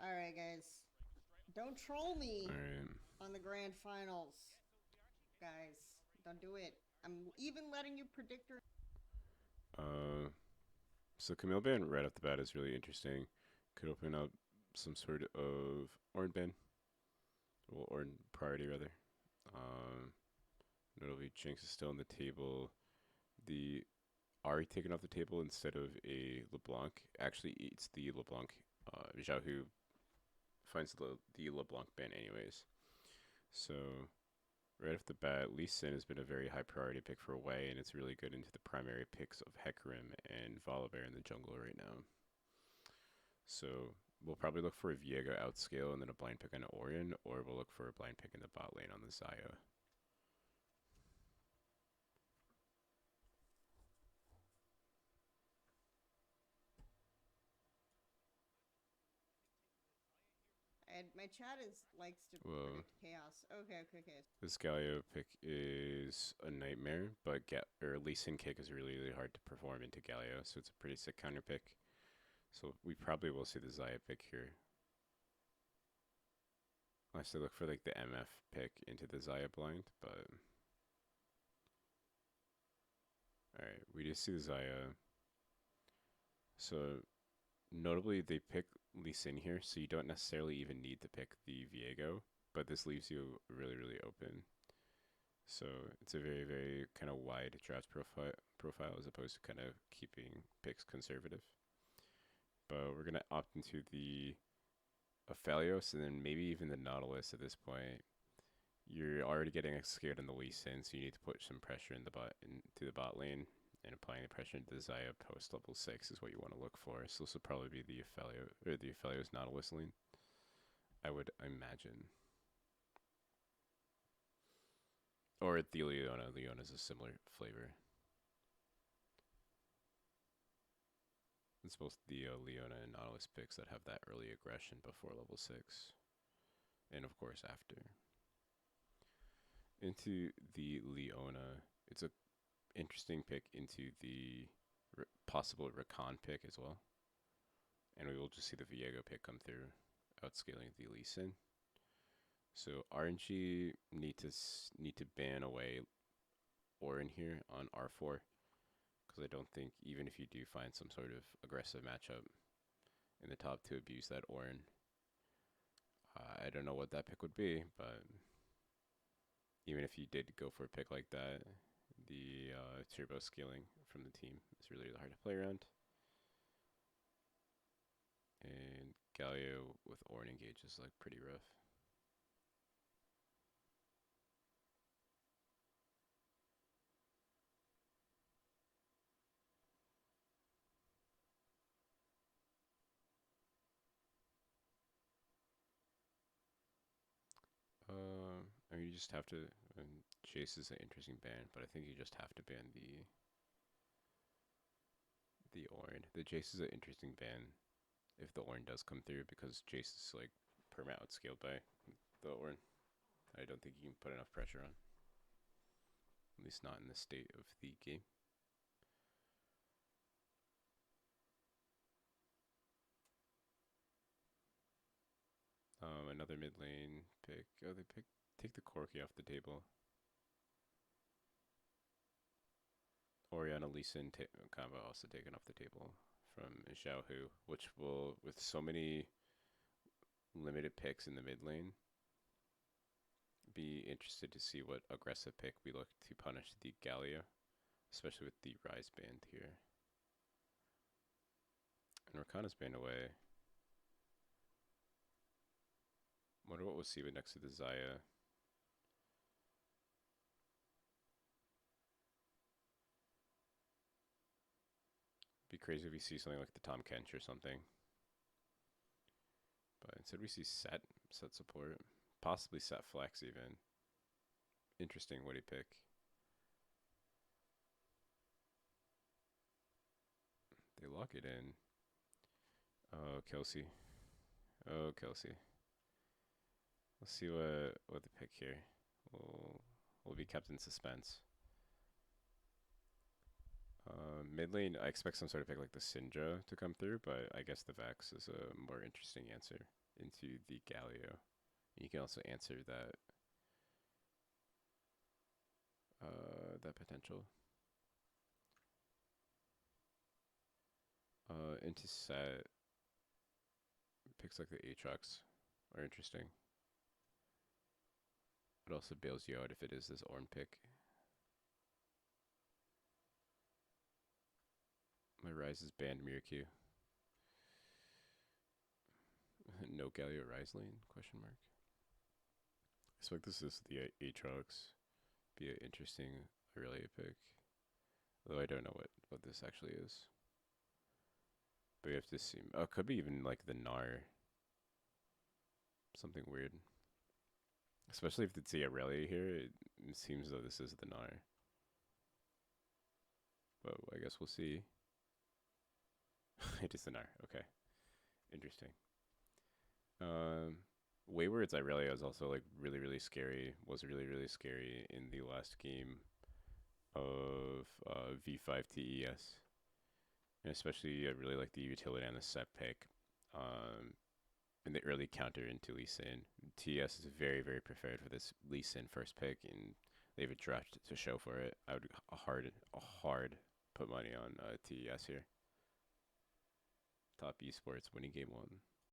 Alright, guys. Don't troll me Alright. on the grand finals. Guys, don't do it. I'm even letting you predict your. Uh, so Camille ban right off the bat is really interesting. Could open up some sort of Orn ban. Well, Orn priority rather. Um, Notably, Jinx is still on the table. The Ari taken off the table instead of a LeBlanc actually eats the LeBlanc. Zhao Hu finds the LeBlanc ban anyways. So right off the bat, Lee Sin has been a very high priority pick for Wei, and it's really good into the primary picks of Hecarim and Volibear in the jungle right now. So we'll probably look for a Viego outscale and then a blind pick on Orion, or we'll look for a blind pick in the bot lane on the Xayah. And my chat likes to Well, predict chaos. Okay. this Galio pick is a nightmare, but Lee Sin kick is really hard to perform into Galio, so it's a pretty sick counter pick. So we probably will see the Xayah pick here. I still look for like the MF pick into the Xayah blind, but alright, we just see the Xayah. So notably, they pick Lee Sin here, so you don't necessarily even need to pick the Viego, but this leaves you really open. So it's a very kind of wide draft profile as opposed to kind of keeping picks conservative. But we're gonna opt into the Aphelios and then maybe even the Nautilus at this point. You're already getting scared in the Lee Sin, so you need to put some pressure into the bot lane, and applying the pressure into the Xayah post level 6 is what you want to look for. So this will probably be the Aphelios Nautilus lane, I would imagine. Or the Leona. Leona's a similar flavor. It's both the Leona and Nautilus picks that have that early aggression before level 6. And of course after. Into the Leona. It's a interesting pick into the possible Rakan pick as well. And we will just see the Viego pick come through, outscaling the Lee Sin. So RNG need to ban away Orin here on R4, because I don't think even if you do find some sort of aggressive matchup in the top to abuse that Orin, I don't know what that pick would be, but even if you did go for a pick like that, the turbo scaling from the team is really hard to play around. And Galio with Orin engage is like pretty rough. I mean, you just have to. Chase is an interesting ban, but I think you just have to ban the Orin. The Jace is an interesting ban if the Orin does come through, because Jace is like perma outscaled by the Orin. I don't think you can put enough pressure on. At least not in this state of the game. Another mid lane pick. Oh, take the Corki off the table. Oriana Lee Sin combo also taken off the table from Zhao Hu, which will, with so many limited picks in the mid lane, be interested to see what aggressive pick we look to punish the Galio, especially with the Rise band here. And Rakana's banned away. Wonder what we'll see with next to the Xayah. Be crazy if we see something like the Tom Kench or something. But instead we see Sett support. Possibly Sett flex even. Interesting what he pick. They lock it in. Oh, Kelsey. Oh, Kelsey. Let's see what they pick here. Will be kept in suspense. Mid lane, I expect some sort of pick like the Syndra to come through, but I guess the Vex is a more interesting answer into the Galio. And you can also answer that that potential. Into Sett, picks like the Aatrox are interesting. It also bails you out if it is this Ornn pick. My Rise is banned Mimikyu. No Galio Rise lane? Question mark. I expect this is the Aatrox. Be an interesting Aurelia pick. Though I don't know what this actually is. But you have to see. Oh, it could be even like the Gnar. Something weird. Especially if it's the Aurelia here, it seems as though this is the Gnar. But I guess we'll see. It is the Gnar. Okay. Interesting. Wayward's Aurelia is also like really scary. Was really scary in the last game of V5 TES. And especially I really like the utility on the Sett pick. And the early counter into Lee Sin. TES is very prepared for this Lee Sin first pick, and they have a draft to show for it. I would hard put money on TES here. Top esports winning game 1.